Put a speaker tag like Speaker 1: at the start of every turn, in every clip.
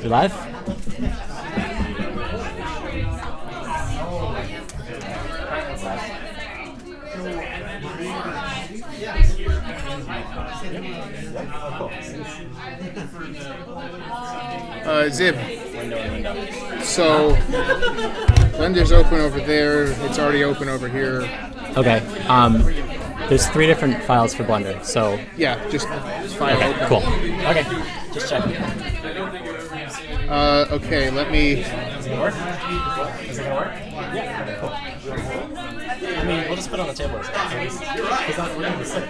Speaker 1: You live?
Speaker 2: Zib. So, Blender's open over there. It's already open over here.
Speaker 1: Okay. There's 3 different files for Blender, so...
Speaker 2: Yeah, just file
Speaker 1: okay,
Speaker 2: open.
Speaker 1: Cool. Okay, just check.
Speaker 2: Okay, let me...
Speaker 1: Is it gonna work? Is it gonna work? Yeah. Cool. I mean, we'll just put it on the table. Because we're going to sit.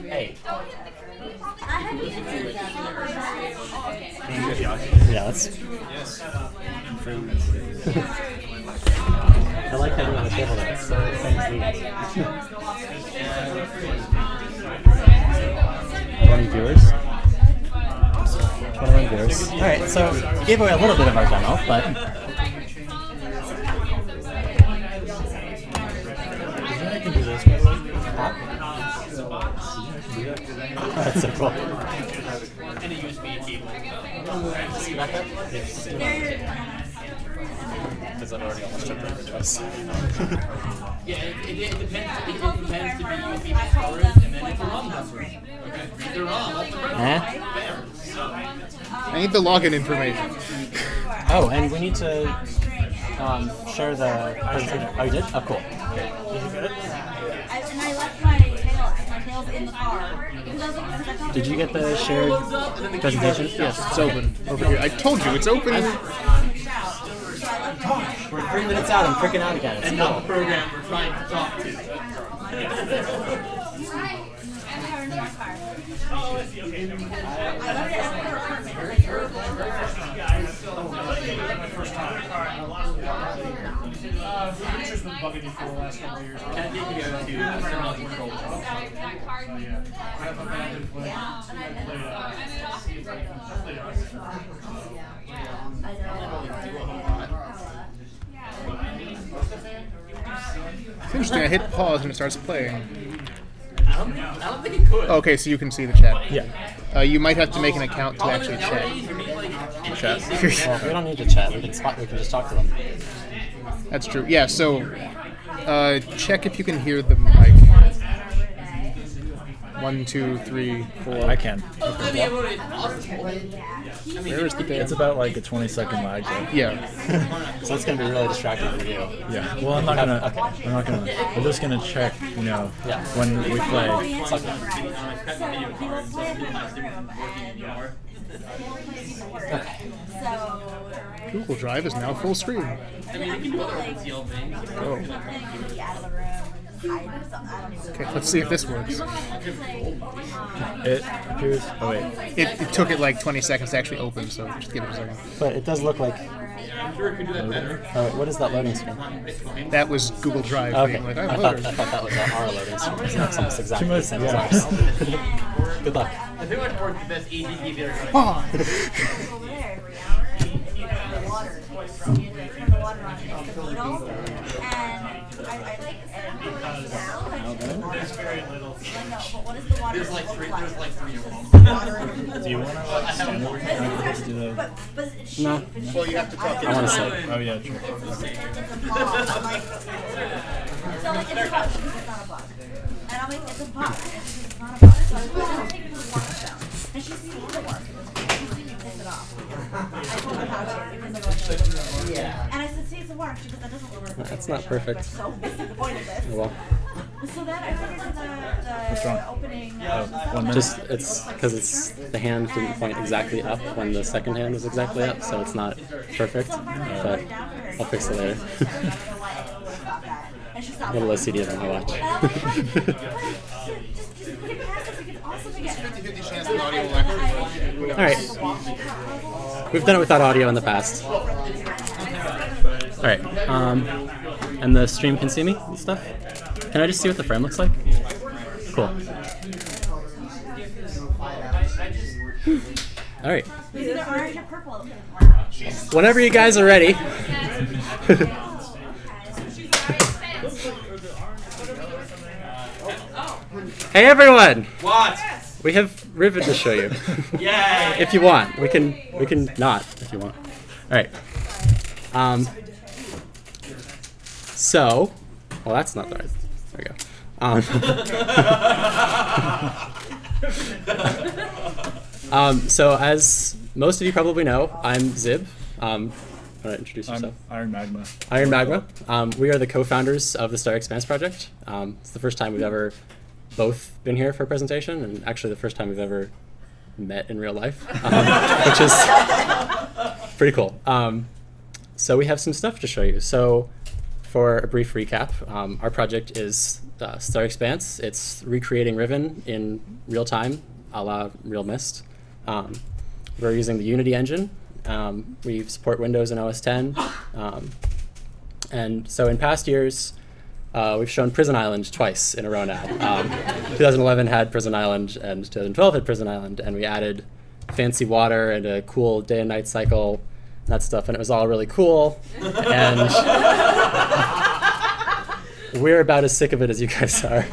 Speaker 1: Hey. Yeah, let's. I like having it on the table though. It's so neat. 20 viewers. 21 viewers. Alright, so we gave away a little bit of our demo, but... I can do this, by the way. That's so cool. And a USB cable. Yes. Because I've already almost took that twice.
Speaker 3: Yeah, it depends. It depends to be USB powered, and then it's a ROM number. Okay, read the ROM.
Speaker 2: I need the login information.
Speaker 1: Oh, and we need to share the presentation. Oh, you did? Oh, cool. Okay. Did you get it?
Speaker 4: And I left my tails in the car.
Speaker 1: Did you get the shared presentation?
Speaker 2: Yes, it's open. Over here. I told you, it's open.
Speaker 1: We're 3 minutes out. I'm freaking out again. It's
Speaker 3: And not the program we're trying to talk to.
Speaker 5: Producer's been bugging me for the last couple of years.
Speaker 3: Can I think you go to remote control?
Speaker 5: I have abandoned play. See if I can play it.
Speaker 2: It's interesting, I hit pause and it starts playing.
Speaker 3: I don't think it could.
Speaker 2: Okay, so you can see the chat.
Speaker 1: Yeah.
Speaker 2: You might have to make an account to actually chat.
Speaker 1: Well, we don't need to chat. We can just talk to them.
Speaker 2: That's true. Yeah, so check if you can hear the mic. 1, 2, 3, 4.
Speaker 6: I can.
Speaker 2: Where is the data?
Speaker 6: It's about like a 20-second lag though.
Speaker 2: Yeah.
Speaker 1: So it's going to be really distracting for you.
Speaker 6: Yeah. Well, I'm not gonna. I'm just gonna check. You know, when we play.
Speaker 2: Google Drive is now full screen.
Speaker 3: I mean, you can do other OpenCL things.
Speaker 2: Oh. Okay, let's see if this works.
Speaker 6: It appears. Oh wait.
Speaker 2: It took it like 20 seconds to actually open, so just give it a second.
Speaker 1: But it does look like. What is that loading screen?
Speaker 2: That was Google Drive
Speaker 1: Okay.
Speaker 2: being like,
Speaker 1: I
Speaker 2: I'm
Speaker 1: thought
Speaker 2: loaded.
Speaker 1: that was our loading screen. It's almost exactly the same as ours. Good luck.
Speaker 3: I think we're towards the best ADD there. There's like three of them.
Speaker 6: Do you want to stand over here? Do the...
Speaker 1: No.
Speaker 2: Well, you have to talk
Speaker 1: I want to say.
Speaker 6: Oh yeah, true.
Speaker 4: So like it's a bug because it's not a bug. And I'm like, it's a bug. It's not a bug. So I take it to the water down. And she's seen the work. She's seen me piss it off. I told her how to because I'm like, yeah. And I said, see, it's a work. She goes, that doesn't work.
Speaker 1: That's not perfect.
Speaker 4: So what's the point of this?
Speaker 1: Well,
Speaker 4: So then I went into the opening.
Speaker 6: 1 minute.
Speaker 1: just it's because it's the hand didn't point exactly up when the second hand was exactly up, so it's not perfect. But I'll fix it later. A little OCD on my watch. All right, we've done it without audio in the past. All right, and the stream can see me and stuff. Can I just see what the frame looks like? Cool. All right.
Speaker 4: It's either orange or purple.
Speaker 1: Whenever you guys are ready. Hey everyone!
Speaker 3: What?
Speaker 1: We have Riven to show you.
Speaker 3: Yay!
Speaker 1: If you want, we can not if you want. All right. So, well, that's not the right. There we go. So as most of you probably know, I'm Zib. Want to introduce yourself?
Speaker 6: Iron Magma.
Speaker 1: Iron Magma. We are the co-founders of the Starry Expanse project. It's the first time we've ever both been here for a presentation, and actually the first time we've ever met in real life, which is pretty cool. So we have some stuff to show you. So for a brief recap, our project is Starry Expanse. It's recreating Riven in real time, a la Real Mist. We're using the Unity engine. We support Windows and OS X. And so in past years, we've shown Prison Island twice in a row now. 2011 had Prison Island, and 2012 had Prison Island, and we added fancy water and a cool day and night cycle, and that stuff, and it was all really cool. And we're about as sick of it as you guys are.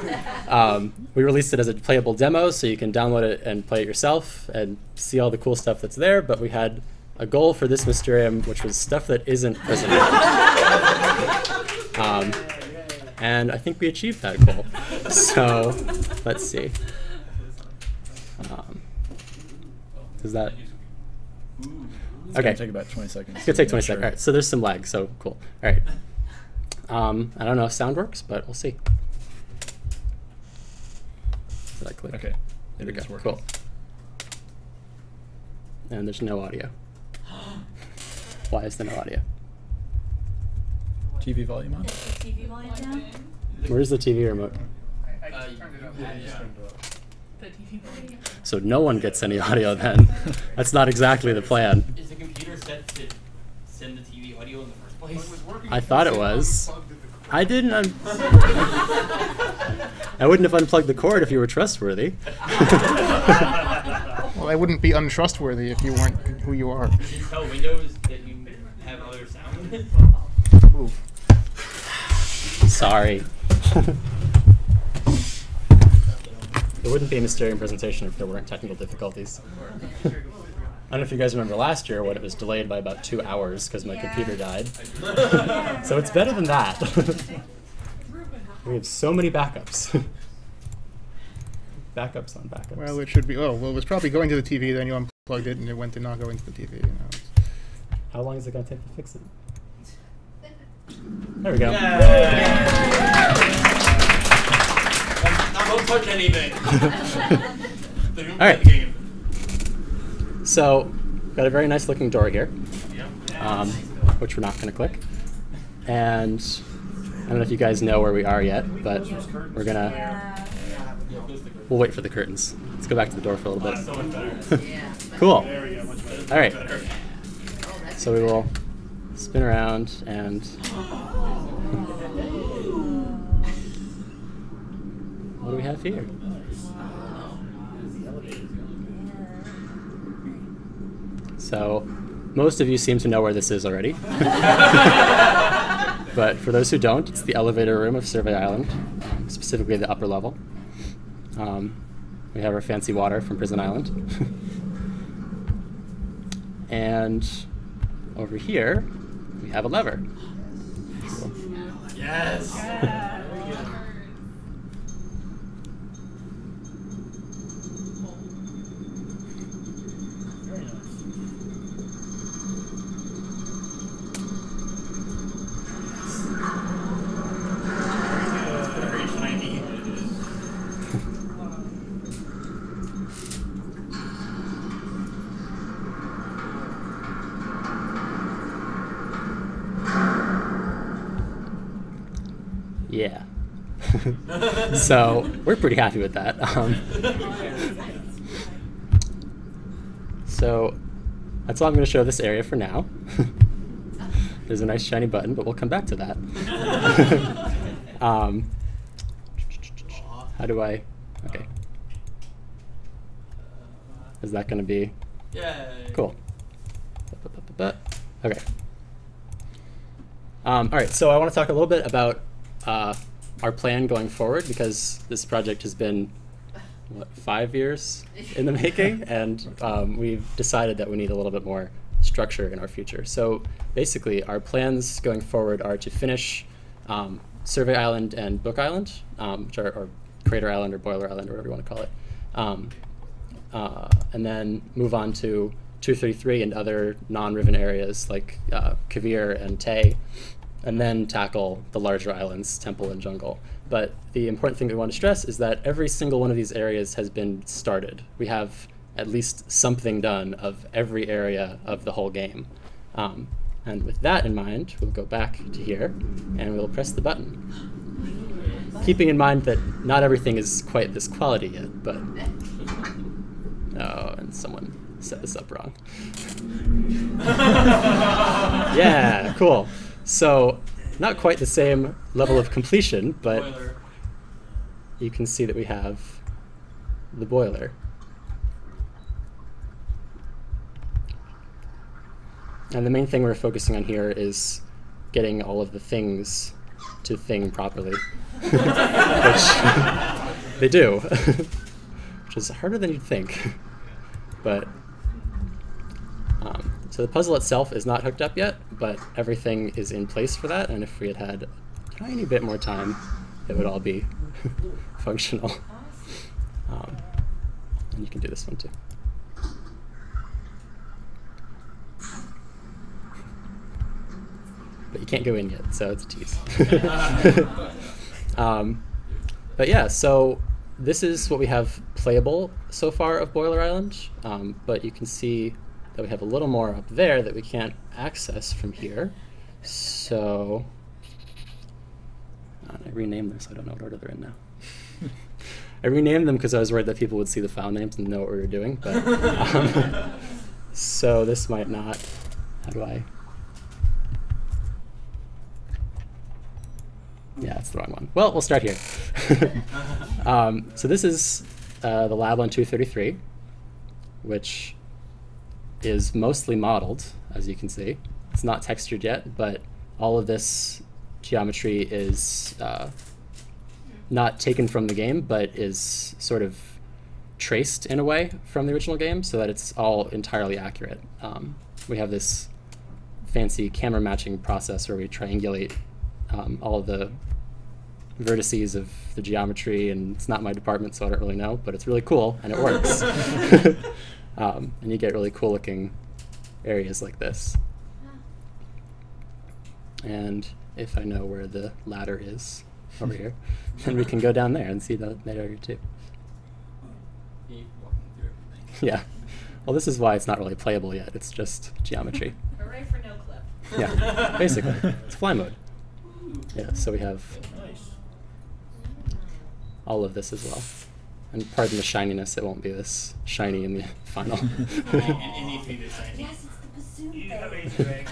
Speaker 1: We released it as a playable demo, so you can download it and play it yourself and see all the cool stuff that's there, but we had a goal for this Mysterium, which was stuff that isn't Prison Island. And I think we achieved that goal. So let's see. Is that
Speaker 6: It's
Speaker 1: okay?
Speaker 6: gonna take about 20 seconds.
Speaker 1: It's gonna take 20 seconds. All right. So there's some lag. So cool. All right. I don't know if sound works, but we'll see. Did I click?
Speaker 6: Okay.
Speaker 1: There we go.
Speaker 6: It's working.
Speaker 1: Cool. And there's no audio. Why is there no audio?
Speaker 6: TV volume on.
Speaker 4: TV volume down?
Speaker 1: Where's the TV remote?
Speaker 5: The TV volume.
Speaker 1: So no one gets any audio then. That's not exactly the plan.
Speaker 3: Is the computer set to send the TV audio in the first place?
Speaker 1: I thought it was. I didn't. I wouldn't have unplugged the cord if you were trustworthy.
Speaker 2: Well, I wouldn't be untrustworthy if you weren't who you are.
Speaker 3: Did you tell Windows that you have other sound?
Speaker 2: Ooh.
Speaker 1: Sorry. It wouldn't be a Mysterium presentation if there weren't technical difficulties. I don't know if you guys remember last year when it was delayed by about 2 hours because my computer died. So it's better than that. We have so many backups. Backups on backups.
Speaker 2: Well, it should be. Oh, well, it was probably going to the TV. Then you unplugged it, and it went to not go into the TV. You know.
Speaker 1: How long is it going to take to fix it? There we go.
Speaker 3: Don't touch anything.
Speaker 1: All right. So, got a very nice looking door here, which we're not going to click. And I don't know if you guys know where we are yet, but we're gonna. We'll wait for the curtains. Let's go back to the door for a little bit. Cool. All right. So we will spin around and. What do we have here? So, most of you seem to know where this is already. But for those who don't, it's the elevator room of Survey Island, specifically the upper level. We have our fancy water from Prison Island. And over here, we have a lever. Cool.
Speaker 3: Yes.
Speaker 1: Yeah. So we're pretty happy with that. So that's all I'm going to show this area for now. There's a nice shiny button, but we'll come back to that. How do I? Okay. Is that going to be?
Speaker 3: Yay.
Speaker 1: Cool. Okay. All right, so I want to talk a little bit about our plan going forward, because this project has been, what, 5 years in the making, and we've decided that we need a little bit more structure in our future. So basically, our plans going forward are to finish Survey Island and Book Island, which are, or Crater Island or Boiler Island, or whatever you want to call it. And then move on to 233 and other non-Riven areas like Kavir and Tay, and then tackle the larger islands, Temple and Jungle. But the important thing we want to stress is that every single one of these areas has been started. We have at least something done of every area of the whole game. And with that in mind, we'll go back to here, and we'll press the button. Keeping in mind that not everything is quite this quality yet, but... Oh, and someone set this up wrong. Yeah, cool. So, not quite the same level of completion, but
Speaker 3: Boiler.
Speaker 1: you can see that we have the boiler. And the main thing we're focusing on here is getting all of the things to thing properly, which they do, which is harder than you'd think. But so the puzzle itself is not hooked up yet, but everything is in place for that. And if we had had a tiny bit more time, it would all be functional. And you can do this one too. But you can't go in yet, so it's a tease. But yeah, so this is what we have playable so far of Boiler Island, but you can see that we have a little more up there that we can't access from here. So I renamed them, so I don't know what order they're in now. I renamed them because I was worried that people would see the file names and know what we were doing. But so this might not. How do I? Yeah, it's the wrong one. Well, we'll start here. So this is the lab on 233, which is mostly modeled, as you can see. It's not textured yet, but all of this geometry is not taken from the game, but is sort of traced in a way from the original game so that it's all entirely accurate. We have this fancy camera matching process where we triangulate all of the vertices of the geometry, and it's not my department, so I don't really know, but it's really cool, and it works. And you get really cool looking areas like this. And if I know where the ladder is over here, then we can go down there and see that area too. Yeah. Well, this is why it's not really playable yet. It's just geometry.
Speaker 5: Hooray for no clip.
Speaker 1: Yeah, basically. It's fly mode. Yeah, so we have all of this as well. And pardon the shininess, it won't be this shiny in the final.
Speaker 3: It needs to be this shiny.
Speaker 4: Yes, it's the bassoon thing.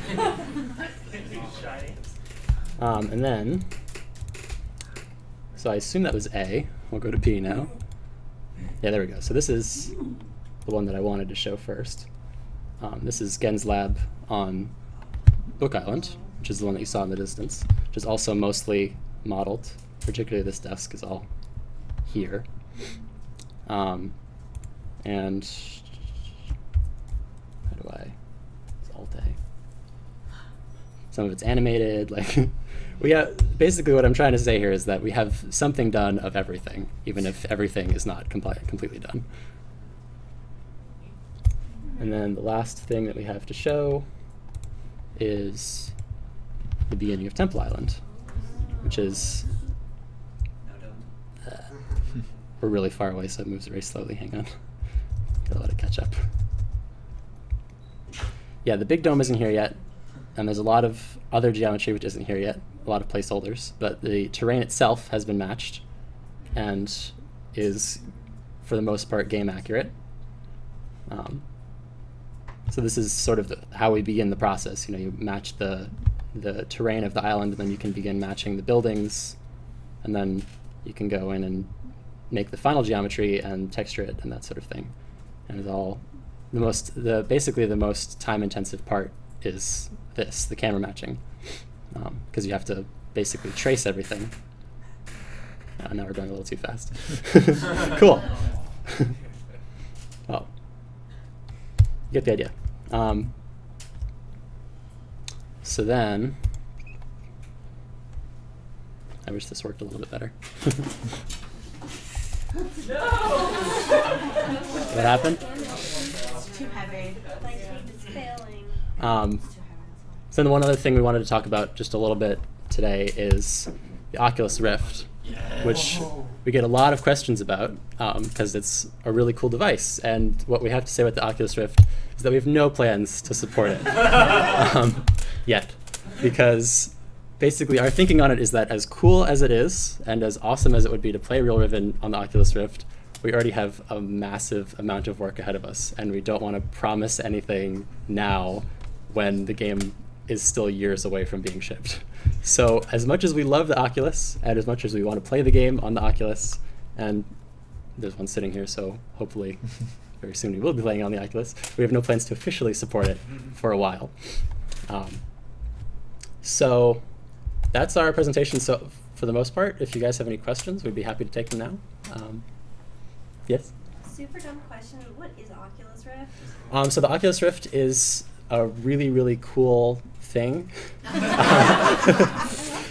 Speaker 1: And then, so I assume that was A. We'll go to B now. Yeah, there we go. So this is the one that I wanted to show first. This is Gen's lab on Book Island, which is the one that you saw in the distance, which is also mostly modeled. Particularly this desk is all here. And how do I? It's Alt A. Some of it's animated. Like we have basically what I'm trying to say here is that we have something done of everything, even if everything is not completely done. And then the last thing that we have to show is the beginning of Temple Island, which is we're really far away, so it moves very slowly. Hang on. Gotta let it catch up. Yeah, the big dome isn't here yet, and there's a lot of other geometry which isn't here yet, a lot of placeholders, but the terrain itself has been matched and is, for the most part, game accurate. So this is sort of how we begin the process. You know, you match the terrain of the island, and then you can begin matching the buildings, and then you can go in and make the final geometry and texture it and that sort of thing. And it's all basically the most time-intensive part is the camera matching, because you have to basically trace everything. Now we're going a little too fast. Cool. Oh, you get the idea. So then, I wish this worked a little bit better. What happened?
Speaker 4: It's too heavy. My tape is failing.
Speaker 1: So then one other thing we wanted to talk about just a little bit today is the Oculus Rift, which we get a lot of questions about because it's a really cool device. And what we have to say with the Oculus Rift is that we have no plans to support it yet, because basically our thinking on it is that as cool as it is and as awesome as it would be to play Real Riven on the Oculus Rift, we already have a massive amount of work ahead of us, and we don't want to promise anything now when the game is still years away from being shipped. So as much as we love the Oculus, and as much as we want to play the game on the Oculus, and there's one sitting here, so hopefully very soon we will be playing on the Oculus, we have no plans to officially support it for a while. So that's our presentation. So for the most part, if you guys have any questions, we'd be happy to take them now. Yes?
Speaker 4: Super dumb question. What is Oculus Rift?
Speaker 1: So the Oculus Rift is a really, really cool thing.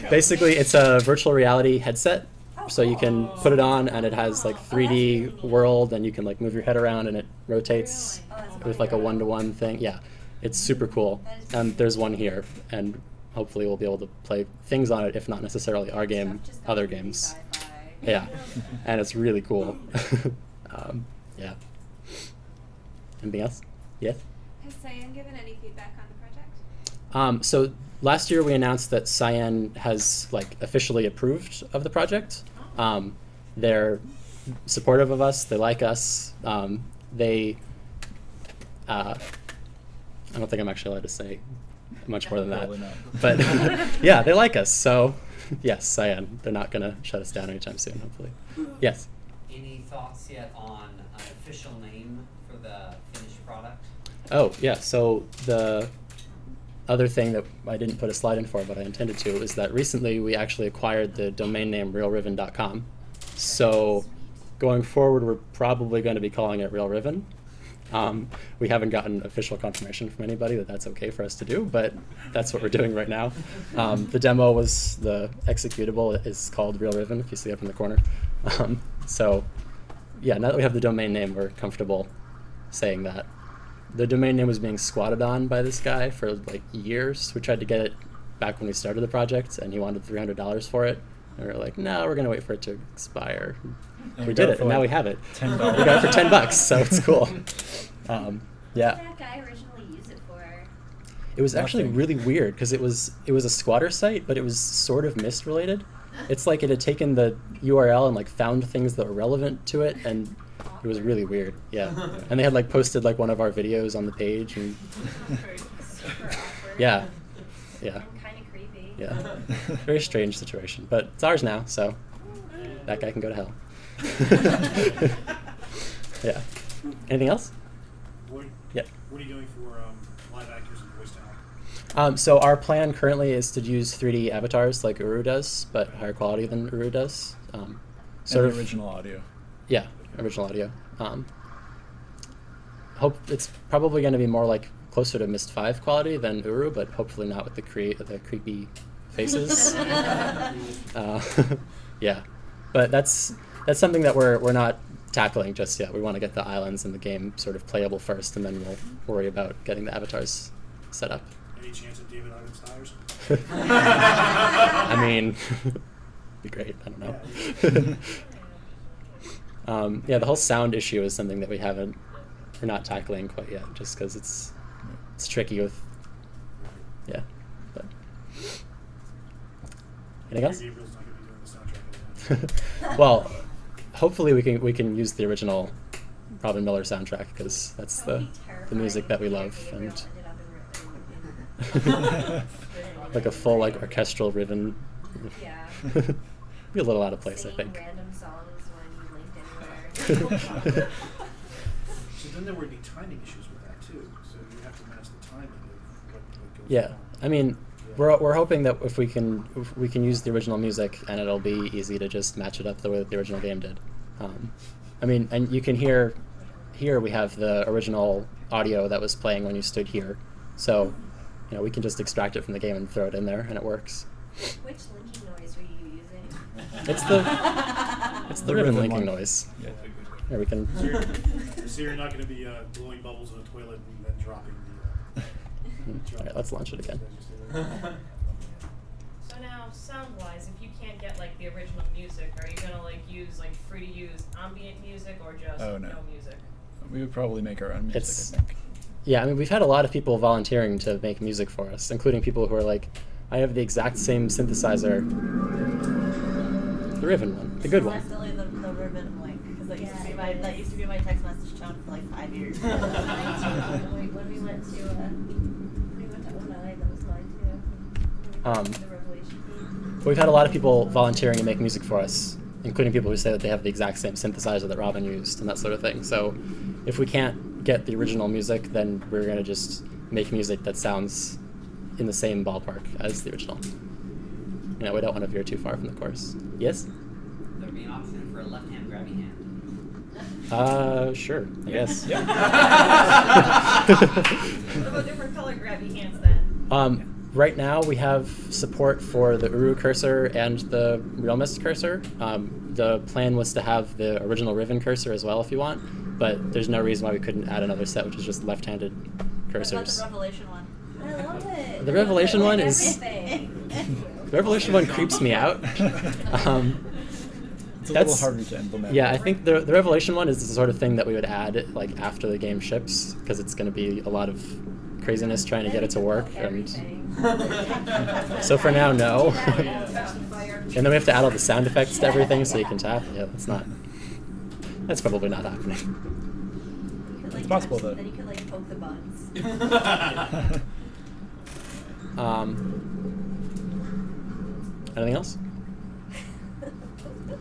Speaker 1: Basically, it's a virtual reality headset. So you can put it on, and it has like 3D world, and you can like move your head around, and it rotates with like a one-to-one thing. Yeah, it's super cool. And there's one here, and hopefully we'll be able to play things on it, if not necessarily our game, other games. Yeah, and it's really cool. Yeah. Anything else? Yes?
Speaker 5: Has Cyan given any feedback on the project?
Speaker 1: So last year we announced that Cyan has like officially approved of the project. They're supportive of us. They like us. I don't think I'm actually allowed to say much more than that. But yeah, they like us. So yes, Cyan. They're not going to shut us down anytime soon, hopefully. Yes?
Speaker 7: Any thoughts yet on an official name for the finished product?
Speaker 1: Oh, yeah. So the other thing that I didn't put a slide in for, but I intended to, is that recently we actually acquired the domain name realriven.com. So going forward, we're probably going to be calling it Real Riven. We haven't gotten official confirmation from anybody that that's okay for us to do, but that's what we're doing right now. The demo was, the executable is called Real Riven, if you see up in the corner. So yeah, now that we have the domain name, we're comfortable saying that. The domain name was being squatted on by this guy for like years. We tried to get it back when we started the project, and he wanted $300 for it. And we were like, no, we're going to wait for it to expire. And we did it, and now we have it.
Speaker 6: $10.
Speaker 1: We got it for $10, so it's cool. Yeah.
Speaker 4: What did that guy originally use it for?
Speaker 1: It was actually
Speaker 6: Nothing.
Speaker 1: really weird, because it was a squatter site, but it was sort of Myst related. It's like it had taken the URL and like found things that were relevant to it, and it was really weird. Yeah. And they had like posted like one of our videos on the page, and
Speaker 4: Super awkward.
Speaker 1: yeah. Yeah.
Speaker 4: And kind of creepy.
Speaker 1: Yeah. Very strange situation, but it's ours now, so that guy can go to hell. Yeah. Anything else? Yeah.
Speaker 8: What are you doing for live actors and voice talent?
Speaker 1: So our plan currently is to use 3D avatars like Uru does, but higher quality than Uru does. Sort
Speaker 6: And
Speaker 1: of
Speaker 6: original audio.
Speaker 1: Yeah, original audio. Hope it's probably going to be more like closer to Myst 5 quality than Uru, but hopefully not with the creepy faces. Yeah, but that's something that we're not tackling just yet. We want to get the islands and the game sort of playable first, and then we'll worry about getting the avatars set up.
Speaker 8: Any chance of David Ivans tires?
Speaker 1: I mean, be great. I don't know. Yeah, the whole sound issue is something that we're not tackling quite yet, just because it's tricky with, yeah. But anything else?
Speaker 8: Gabriel's not going to be doing the soundtrack of that.
Speaker 1: Well, hopefully we can use the original Robin Miller soundtrack, because that's the music that we love, and like a full like orchestral Riven.
Speaker 4: Yeah.
Speaker 1: Be a little out of place, I
Speaker 4: Singing
Speaker 1: think.
Speaker 4: random songs when you linked anywhere.
Speaker 8: Should then there would be timing issues with that too. So you have to match the timing of what goes
Speaker 1: Yeah,
Speaker 8: on.
Speaker 1: I mean, we're hoping that if we can use the original music, and it'll be easy to just match it up the way that the original game did. I mean, and you can hear here we have the original audio that was playing when you stood here, so you know we can just extract it from the game and throw it in there, and it works.
Speaker 4: Which linking noise were you using?
Speaker 1: It's the ribbon linking
Speaker 6: one.
Speaker 1: noise. Here we can.
Speaker 8: So you're not going to be blowing bubbles in a toilet and then dropping the.
Speaker 1: All right, let's launch it again.
Speaker 5: So now, sound-wise, if you can't get like the original music, are you gonna like use like free-to-use ambient music or just
Speaker 6: Oh, no.
Speaker 5: music?
Speaker 6: We would probably make our own music,
Speaker 1: It's-
Speaker 6: I think.
Speaker 1: Yeah, I mean, we've had a lot of people volunteering to make music for us, including people who are like, I have the exact same synthesizer, the Riven one, the good one.
Speaker 4: Definitely the ribbon link, because that used to be my text message tone for like 5 years. When we went to O9, that was mine too. The Revelation feed.
Speaker 1: We've had a lot of people volunteering to make music for us, including people who say that they have the exact same synthesizer that Robin used and that sort of thing. So if we can't get the original music, then we're going to just make music that sounds in the same ballpark as the original. You know, we don't want to veer too far from the course. Yes?
Speaker 7: There'd be an option for a left-hand grabby hand.
Speaker 1: Sure, I guess.
Speaker 5: What about different color grabby hands then?
Speaker 1: Right now we have support for the Uru cursor and the Realmist cursor. The plan was to have the original Riven cursor as well if you want, but there's no reason why we couldn't add another set which is just left-handed cursors.
Speaker 4: What about the Revelation one? I love it.
Speaker 1: The Revelation one is...
Speaker 4: Everything.
Speaker 1: The Revelation one creeps me out.
Speaker 6: It's a little harder to implement.
Speaker 1: Yeah, I think the Revelation one is the sort of thing that we would add like after the game ships, because it's going to be a lot of craziness trying to get it to work. And so for now, no. And then we have to add all the sound effects to everything so you can tap. Yeah, that's probably not happening.
Speaker 6: It's possible, though.
Speaker 4: Then you could like poke the buns.
Speaker 1: Anything else?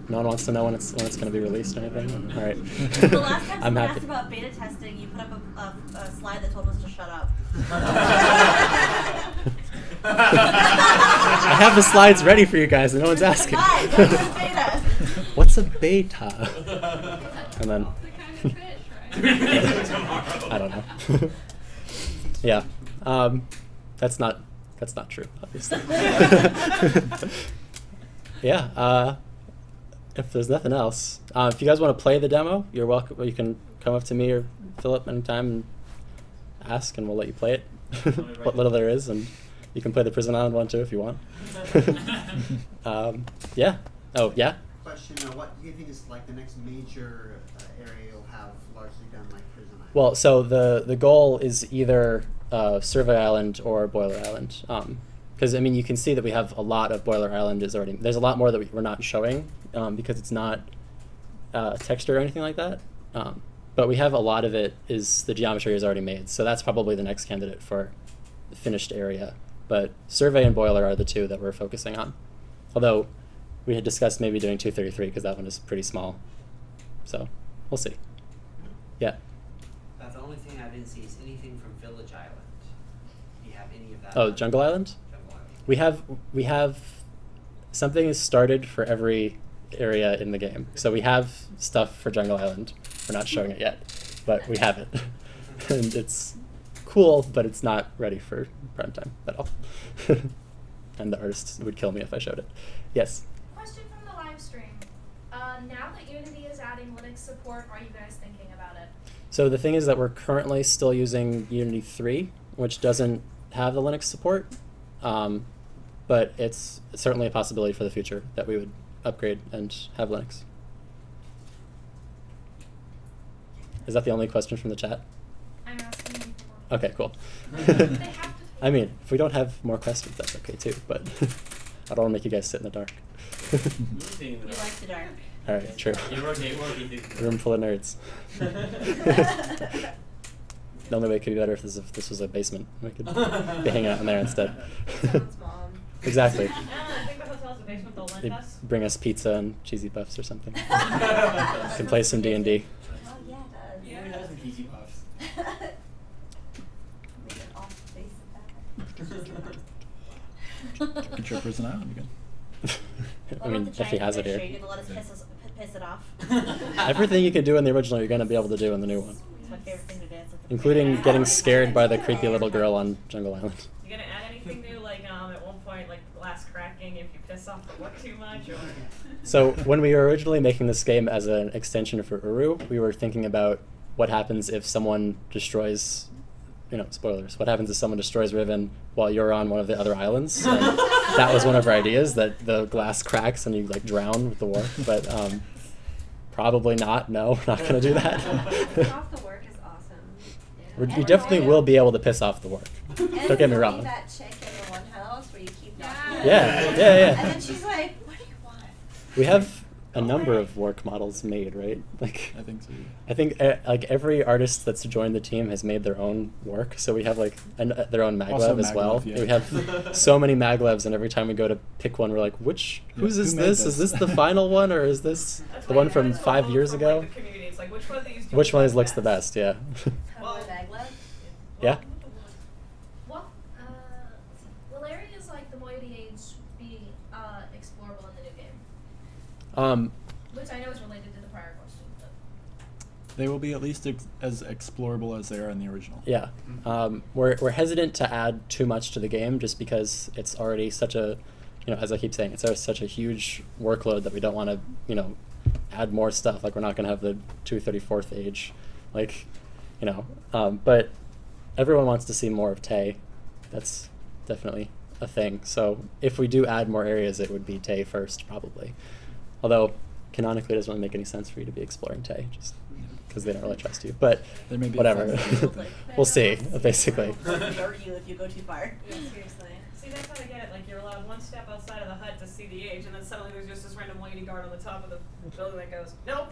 Speaker 1: No one wants to know when it's going to be released or anything? All right.
Speaker 4: The last time
Speaker 1: I'm
Speaker 4: someone
Speaker 1: happy.
Speaker 4: asked about beta testing, you put up a slide that told us to shut up.
Speaker 1: I have the slides ready for you guys and no one's asking.
Speaker 4: Why? What's a beta?
Speaker 1: What's a beta? And then...
Speaker 5: The kind of fish, right?
Speaker 1: I don't know. Yeah. That's not true, obviously. Yeah. If there's nothing else, if you guys want to play the demo, you're welcome. You can come up to me or Philip anytime and ask, and we'll let you play it. What little there is, and you can play the Prison Island one too if you want. Yeah. Oh, yeah.
Speaker 9: Question: what do you think is like the next major area you'll have largely done like Prison Island?
Speaker 1: Well, so the goal is either Survey Island or Boiler Island. Because I mean, you can see that we have a lot of Boiler Island is already. There's a lot more that we're not showing because it's not texture or anything like that. But we have a lot of it. Is the geometry is already made, so that's probably the next candidate for the finished area. But Survey and Boiler are the two that we're focusing on. Although we had discussed maybe doing 233 because that one is pretty small. So we'll see. Yeah.
Speaker 7: That's the only thing I didn't see is anything from Village Island. Do you have any of that?
Speaker 1: Oh, Jungle Island?
Speaker 7: Jungle Island.
Speaker 1: We have something is started for every area in the game. So we have stuff for Jungle Island. We're not showing it yet, but we have it. And it's cool, but it's not ready for prime time at all. And the artist would kill me if I showed it. Yes?
Speaker 10: Question from the live stream. Now that Unity is adding Linux support, are you guys thinking about it?
Speaker 1: So the thing is that we're currently still using Unity 3, which doesn't have the Linux support. But it's certainly a possibility for the future that we would upgrade and have Linux. Is that the only question from the chat?
Speaker 10: I'm asking you for more.
Speaker 1: Okay, cool.
Speaker 10: They have to
Speaker 1: I mean, if we don't have more questions, that's okay too, but I don't want to make you guys sit in the dark.
Speaker 4: You like the dark.
Speaker 1: All right, true.
Speaker 3: You rotate.
Speaker 1: Room full of nerds. The only way it could be better if this was a basement. We could be hanging out in there instead.
Speaker 4: Someone's mom.
Speaker 1: Exactly.
Speaker 5: I think the hotel's a basement. They'll lend
Speaker 1: They
Speaker 5: us.
Speaker 1: bring us pizza and cheesy puffs or something. Can play some D&D.
Speaker 4: Oh yeah, it does.
Speaker 3: Yeah, it has some cheesy puffs.
Speaker 6: Get your prison island again.
Speaker 1: I mean, if he has it here.
Speaker 4: You're gonna let us piss it off.
Speaker 1: Everything you can do in the original, you're going to be able to do in the new one.
Speaker 4: It's my favorite thing to do. It's like the
Speaker 1: Including getting scared by the creepy little girl on Jungle Island.
Speaker 5: You gonna add anything new, like at one point, like glass cracking if you piss off the look too much, or?
Speaker 1: So when we were originally making this game as an extension for Uru, we were thinking about what happens if someone destroys, spoilers, what happens if someone destroys Riven while you're on one of the other islands. And that was one of our ideas, that the glass cracks and you like drown with the warp, but probably not. No, we're not going to do that.
Speaker 11: Off the work is awesome.
Speaker 1: You definitely will be able to piss off the warp. Don't get me wrong.
Speaker 4: That chick in the one house where you keep knocking
Speaker 1: Yeah.
Speaker 4: And then she's like, what do you want?
Speaker 1: We have a number of work models made, right? Like,
Speaker 6: I think so.
Speaker 1: I think like every artist that's joined the team has made their own work. So we have like their own
Speaker 6: Also
Speaker 1: maglev as well.
Speaker 6: maglev, yeah.
Speaker 1: We have so many maglevs, and every time we go to pick one, we're like, whose is
Speaker 6: who made
Speaker 1: this?
Speaker 6: this?
Speaker 1: Is this the final one, or is this the one from 5 years ago?
Speaker 5: Like, the community. It's like, which one of these? do
Speaker 1: Which
Speaker 5: you
Speaker 1: one
Speaker 5: like
Speaker 1: looks the
Speaker 5: best?
Speaker 1: best? Yeah.
Speaker 4: Well, maglev?
Speaker 1: Yeah.
Speaker 10: What, will areas like the Moiety Age be explorable in the new game? Which I know is related to the prior question, but...
Speaker 6: They will be at least as explorable as they are in the original.
Speaker 1: Yeah. We're hesitant to add too much to the game just because it's already such a, as I keep saying, it's such a huge workload that we don't want to, add more stuff. Like, we're not going to have the 234th age. Like, but everyone wants to see more of Tay. That's definitely a thing. So if we do add more areas, it would be Tay first, probably. Although, canonically, it doesn't really make any sense for you to be exploring Tay, just because they don't really trust you. But
Speaker 6: There may be
Speaker 1: whatever. We'll see, basically.
Speaker 4: They'll hurt you if you go too far.
Speaker 10: Yeah, seriously.
Speaker 5: See, that's how I get it. Like, you're allowed one step outside of the hut to see the age, and then suddenly there's just this random lady guard on the top of the building that goes, nope.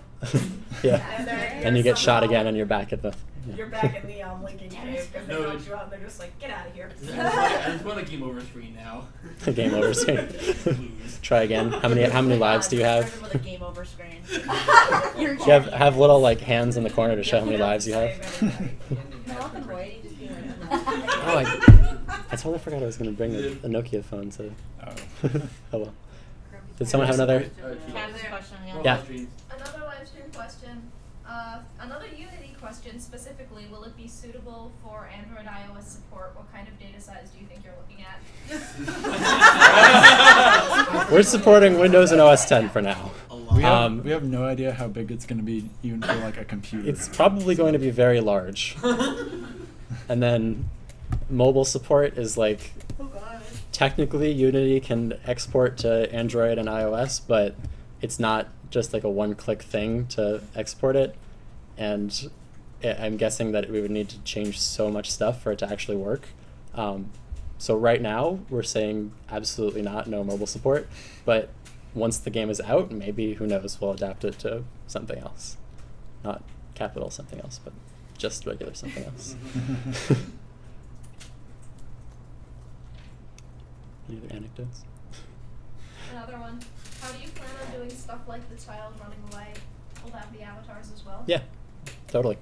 Speaker 1: Yeah.
Speaker 5: And
Speaker 1: And you get shot
Speaker 5: somehow-
Speaker 1: again, and you're back at the... Yeah.
Speaker 5: You're back in the Lincoln Cave because they
Speaker 3: No,
Speaker 5: knocked you out, and they're just like, get out of here.
Speaker 3: I just want a game over screen now.
Speaker 1: Game over screen.
Speaker 3: Lose.
Speaker 1: Try again. How many lives do you have?
Speaker 4: With a game over screen.
Speaker 1: Do you have little like hands in the corner to show how many lives you have?
Speaker 4: Malcolm Moiety just being like,
Speaker 1: Oh, I totally forgot I was going to bring a Nokia phone to... Oh well. Did someone have another?
Speaker 4: question,
Speaker 1: Yeah.
Speaker 10: Another live stream question. Another Unity question specifically, will it be suitable for Android iOS support? What kind of data size do you think you're looking at?
Speaker 1: We're supporting Windows and OS 10 for now.
Speaker 6: We have no idea how big it's going to be, even for like a computer.
Speaker 1: It's probably going to be very large. And then mobile support is like, technically Unity can export to Android and iOS, but it's not just like a one-click thing to export it. And I'm guessing that we would need to change so much stuff for it to actually work. So right now, we're saying absolutely not, no mobile support. But once the game is out, maybe, who knows, we'll adapt it to something else. Not capital something else, but just regular something else. Any other anecdotes?
Speaker 10: Another one. How do you plan on doing stuff like the child running away? Will that be avatars as well?
Speaker 1: Yeah, totally.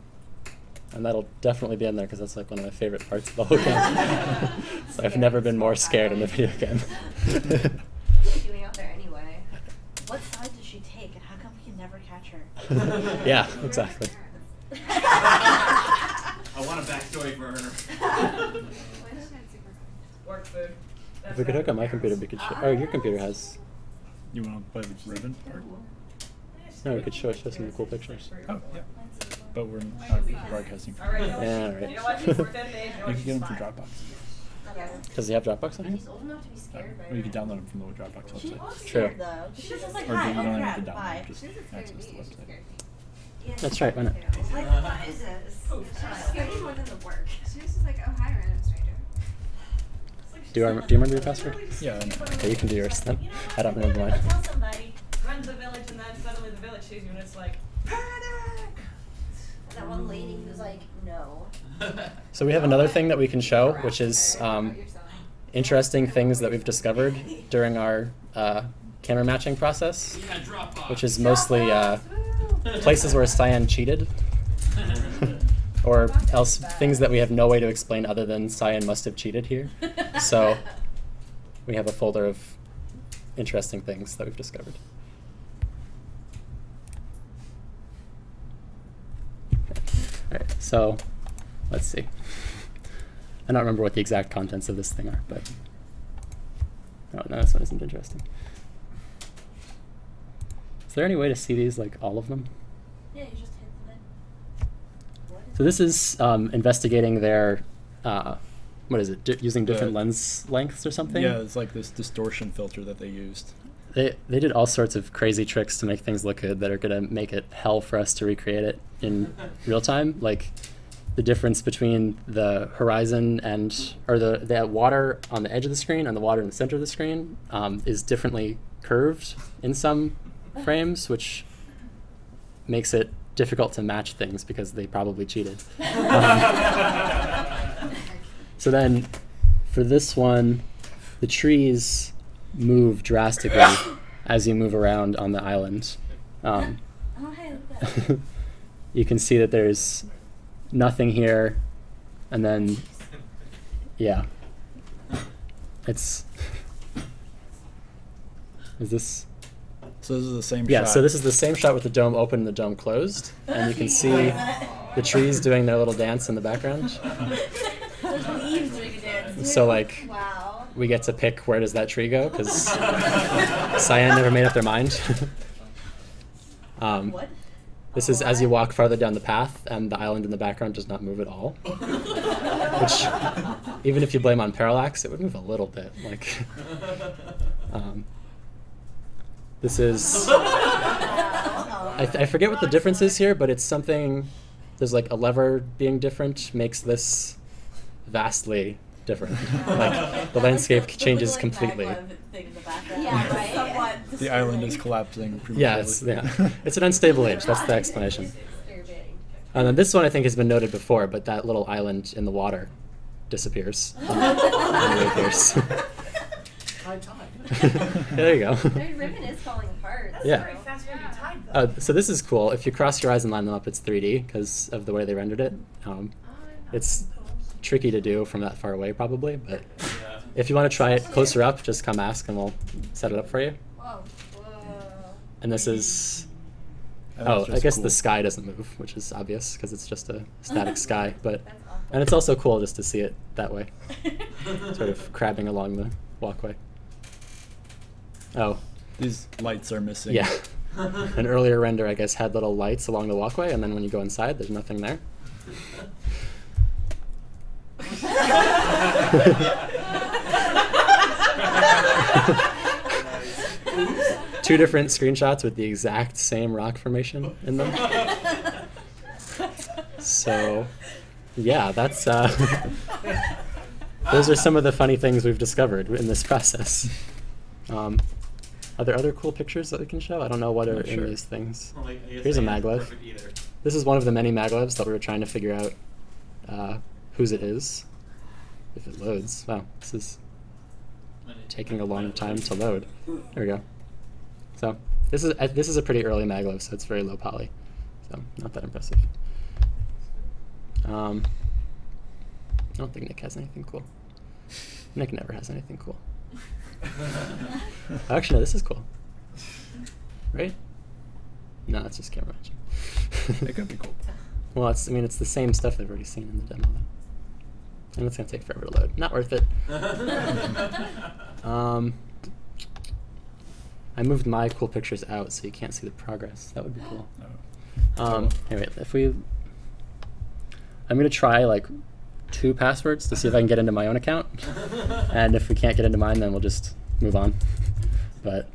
Speaker 1: And that'll definitely be in there because that's like one of my favorite parts of the whole game. So I've never been more scared in a video game.
Speaker 11: What are you doing out there anyway?
Speaker 4: what side does she take, and how come we can never catch her?
Speaker 1: Yeah, exactly.
Speaker 3: I want a backstory for her.
Speaker 5: Work food.
Speaker 1: If we could hook up my computer, we could show. Oh, your computer has.
Speaker 6: You want to play with Ribbon? Or?
Speaker 1: No, we could show some cool pictures.
Speaker 6: Oh, yeah. But we're not broadcasting.
Speaker 5: All right,
Speaker 1: Yeah, all right.
Speaker 5: You know what? We're dead age.
Speaker 6: You can get them from Dropbox.
Speaker 1: Does he have Dropbox on here?
Speaker 11: He's old enough to be scared by
Speaker 6: Or you can download them from the Dropbox
Speaker 4: She
Speaker 6: website.
Speaker 4: was
Speaker 1: True.
Speaker 4: scared though. She was just like,
Speaker 6: Or
Speaker 4: hi,
Speaker 6: you don't
Speaker 4: oh
Speaker 6: even
Speaker 4: crap,
Speaker 6: have to
Speaker 4: bye.
Speaker 6: download, just access the website.
Speaker 1: That's right, why not?
Speaker 11: Like, what is this? She's scared me more than the work. She was just like, oh, hi, random stranger.
Speaker 1: Do you remember your password?
Speaker 6: Yeah. I know.
Speaker 1: Okay, you can do yours then.
Speaker 5: You know what?
Speaker 1: I don't remember mine.
Speaker 5: Tell somebody, runs the village, and then suddenly the village sees you, and it's like, panic!
Speaker 4: That one lady who's like, no.
Speaker 1: So we have another thing that we can show, which is interesting things that we've discovered during our camera matching process, which is mostly places where Cyan cheated. or else things that we have no way to explain other than Cyan must have cheated here. So we have a folder of interesting things that we've discovered. All right, so let's see. I don't remember what the exact contents of this thing are, but oh no, this one isn't interesting. Is there any way to see these, like all of them?
Speaker 4: Yeah, you just hit them in.
Speaker 1: So this is investigating their, what is it, using different lens lengths or something?
Speaker 6: Yeah, it's like this distortion filter that they used.
Speaker 1: They did all sorts of crazy tricks to make things look good that are going to make it hell for us to recreate it in real time. Like the difference between the horizon or the water on the edge of the screen and the water in the center of the screen is differently curved in some frames, which makes it difficult to match things because they probably cheated. So then for this one, the trees move drastically as you move around on the island.
Speaker 4: Oh, hey, look at that.
Speaker 1: You can see that there's nothing here, and then, yeah. Is this?
Speaker 6: So this is the same shot?
Speaker 1: Yeah, so this is the same shot with the dome open and the dome closed, and you can see the trees doing their little dance in the background.
Speaker 4: Those leaves doing a dance.
Speaker 1: So like,
Speaker 4: wow.
Speaker 1: we get to pick where does that tree go, because Cyan never made up their mind.
Speaker 4: What?
Speaker 1: This is as you walk farther down the path, and the island in the background does not move at all. Which, even if you blame on parallax, it would move a little bit. Like, this is, I forget what the difference is here, but it's something, there's like a lever being different makes this vastly different. Like, the landscape changes completely.
Speaker 4: Yeah, right.
Speaker 6: The island is collapsing.
Speaker 1: Yeah, it's an unstable age. That's the explanation. And then this one I think has been noted before, but that little island in the water disappears. And reappears.
Speaker 3: High tide.
Speaker 1: There you go.
Speaker 11: Their ribbon is falling apart. That's
Speaker 1: Yeah.
Speaker 11: very fascinating tide, though.
Speaker 1: So this is cool. If you cross your eyes and line them up, it's 3D because of the way they rendered it. It's tricky to do from that far away, probably, but if you want to try it closer up, just come ask and we'll set it up for you.
Speaker 11: Whoa.
Speaker 1: And this is,
Speaker 6: That's
Speaker 1: I guess
Speaker 6: cool.
Speaker 1: the sky doesn't move, which is obvious because it's just a static sky, but, and it's also cool just to see it that way, sort of crabbing along the walkway. Oh.
Speaker 6: These lights are missing.
Speaker 1: Yeah. An earlier render, I guess, had little lights along the walkway, and then when you go inside, there's nothing there. Two different screenshots with the exact same rock formation in them. So, yeah, that's those are some of the funny things we've discovered in this process. Are there other cool pictures that we can show? I don't know what are in these things.
Speaker 3: Well,
Speaker 1: Here's a maglev. This is one of the many maglevs that we were trying to figure out whose it is. If it loads. Wow, this is taking a long time to load. There we go. So this is a pretty early maglev, so it's very low poly. So not that impressive. I don't think Nick has anything cool. Nick never has anything cool. Actually, no, this is cool. Right? No, it's just camera matching.
Speaker 6: It could be cool.
Speaker 1: Well, it's the same stuff they've already seen in the demo. And it's going to take forever to load. Not worth it. I moved my cool pictures out so you can't see the progress. That would be cool. Anyway, I'm going to try like 2 passwords to see if I can get into my own account. And if we can't get into mine, then we'll just move on. But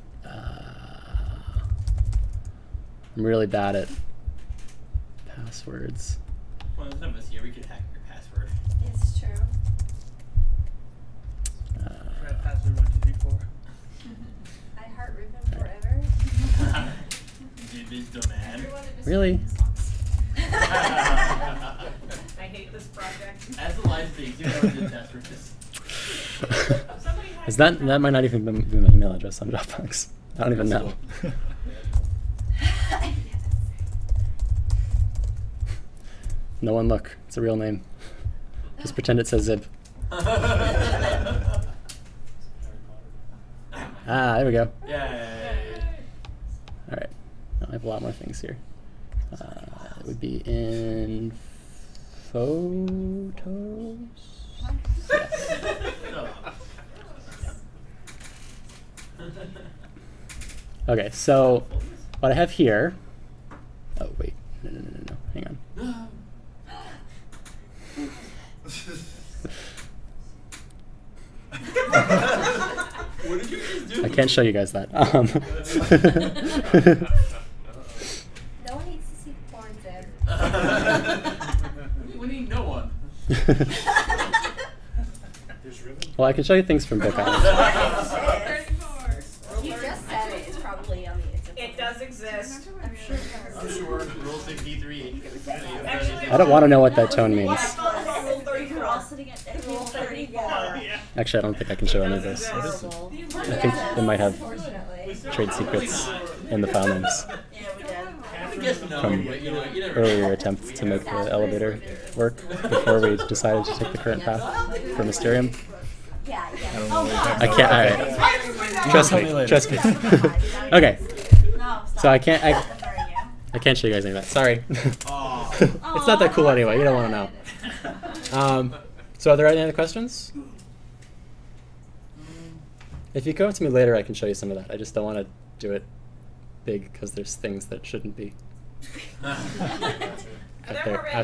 Speaker 1: I'm really bad at passwords.
Speaker 3: Well, there's none of us here. We could hack your password.
Speaker 11: It's true.
Speaker 3: Password 123
Speaker 11: I heart ribbon forever.
Speaker 3: Dude, this demand.
Speaker 1: Really?
Speaker 5: I hate this project.
Speaker 3: As a live stream, you know the test for this.
Speaker 1: Is that might not even be my email address on Dropbox. I don't even know. No one look. It's a real name. Just pretend it says Zib. Ah, there we go. All right. I have a lot more things here. It would be in photos. Yes. Okay, so what I have here. Oh wait, no, hang on.
Speaker 3: What did you just do?
Speaker 1: I can't show you guys that.
Speaker 11: No one needs to see porn, Zeb.
Speaker 3: We need no one.
Speaker 1: Well, I can show you things from Book Island.
Speaker 11: You just said it. It's probably on the.
Speaker 5: It does exist.
Speaker 11: I'm sure.
Speaker 3: I'm sure. Rule 63.
Speaker 1: I don't want to know what that tone means.
Speaker 4: Rule 34. All sitting at Rule 34.
Speaker 1: Actually, I don't think I can show any of this. I think they might have trade secrets in the file names from earlier attempts to make the elevator work before we decided to take the current path for Mysterium. I can't. All right. Trust me. Okay. So I can't show you guys any of that. Sorry. It's not that cool anyway. You don't want to know. So are there any other questions? If you come up to me later, I can show you some of that. I just don't want to do it big because there's things that shouldn't be out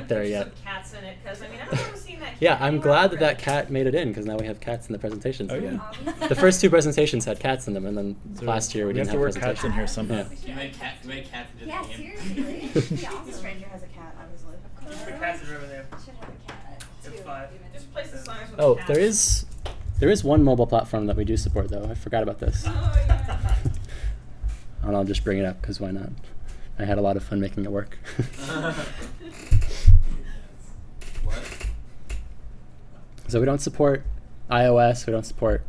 Speaker 1: there yet.
Speaker 5: Some cats in it, because I mean, I've never seen that cat.
Speaker 1: Yeah, I'm glad that that cat made it in because now we have cats in the presentations.
Speaker 6: Oh, yeah.
Speaker 1: The first two presentations had cats in them, and then last year we didn't have
Speaker 6: cats
Speaker 1: presentations.
Speaker 6: in here somehow.
Speaker 1: Yeah.
Speaker 3: You made cats into the game.
Speaker 11: Seriously. The stranger has a cat, obviously.
Speaker 12: The cat's in Riverdale.
Speaker 11: Should have a cat.
Speaker 12: It's 5.
Speaker 5: Just place the signs with
Speaker 1: Oh,
Speaker 5: the cats.
Speaker 1: there is one mobile platform that we do support, though. I forgot about this.
Speaker 5: Oh, yeah.
Speaker 1: And I'll just bring it up because why not? I had a lot of fun making it work.
Speaker 3: What?
Speaker 1: So we don't support iOS. We don't support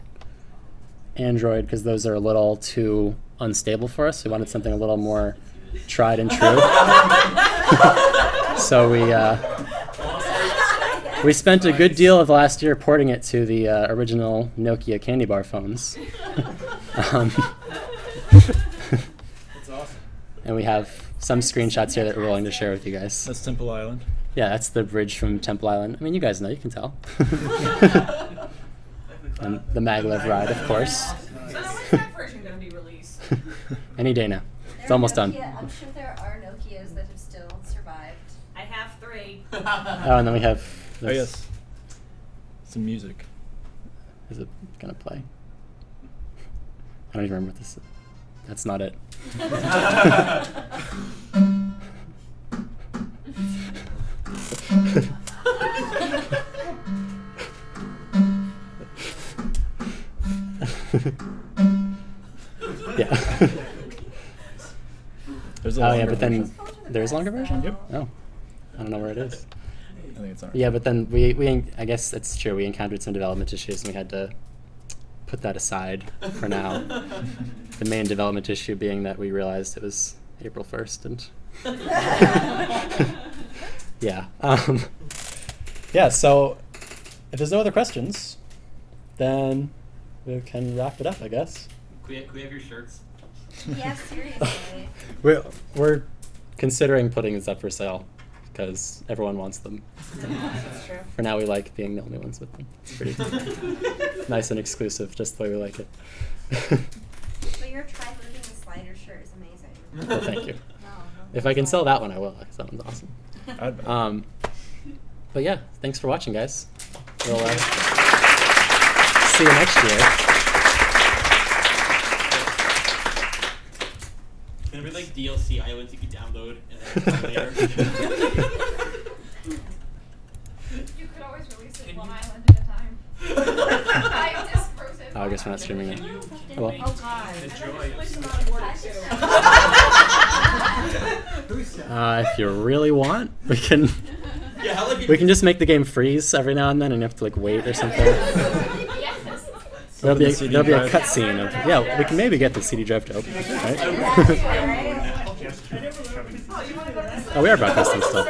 Speaker 1: Android because those are a little too unstable for us. We wanted something a little more tried and true. So we spent a good deal of last year porting it to the original Nokia candy bar phones.
Speaker 12: That's awesome.
Speaker 1: And we have some screenshots here that we're willing to share with you guys.
Speaker 6: That's Temple Island.
Speaker 1: Yeah, that's the bridge from Temple Island. I mean, you guys know, you can tell. And the maglev ride, of course.
Speaker 5: So now when's that version going to be released?
Speaker 1: Any day now. It's almost done.
Speaker 11: I'm sure there are Nokias that have still survived.
Speaker 5: I have 3.
Speaker 1: Oh, and then we have this.
Speaker 6: Oh, yes. Some music.
Speaker 1: Is it going to play? I don't even remember what this is. That's not it. Yeah. Oh yeah, but then there's a longer version?
Speaker 6: Yep.
Speaker 1: Oh. I don't know where it is.
Speaker 6: I think it's on.
Speaker 1: Yeah, but then we I guess it's true, we encountered some development issues and we had to put that aside for now. The main development issue being that we realized it was April 1st and yeah. Yeah, so if there's no other questions, then we can wrap it up, I guess.
Speaker 3: Can we have your shirts?
Speaker 11: Yeah, seriously.
Speaker 1: We're considering putting this up for sale because everyone wants them.
Speaker 5: That's true.
Speaker 1: For now, we like being the only ones with them. It's pretty nice and exclusive, just the way we like it.
Speaker 11: But your tri-moving slider shirt is amazing.
Speaker 1: Well, thank you. If I can sell that one, I will. Because that one's awesome. But yeah, thanks for watching, guys. We'll see you next year.
Speaker 3: Can there be like DLC islands you can download and then later?
Speaker 10: You could always release it one island at a time.
Speaker 1: Oh, I guess we're not streaming it. Oh, well.
Speaker 11: Oh god.
Speaker 1: If you really want, we can. We can just make the game freeze every now and then, and you have to like wait or something. There'll be a cutscene of we can maybe get the CD drive to open, right? Oh, we are broadcasting still.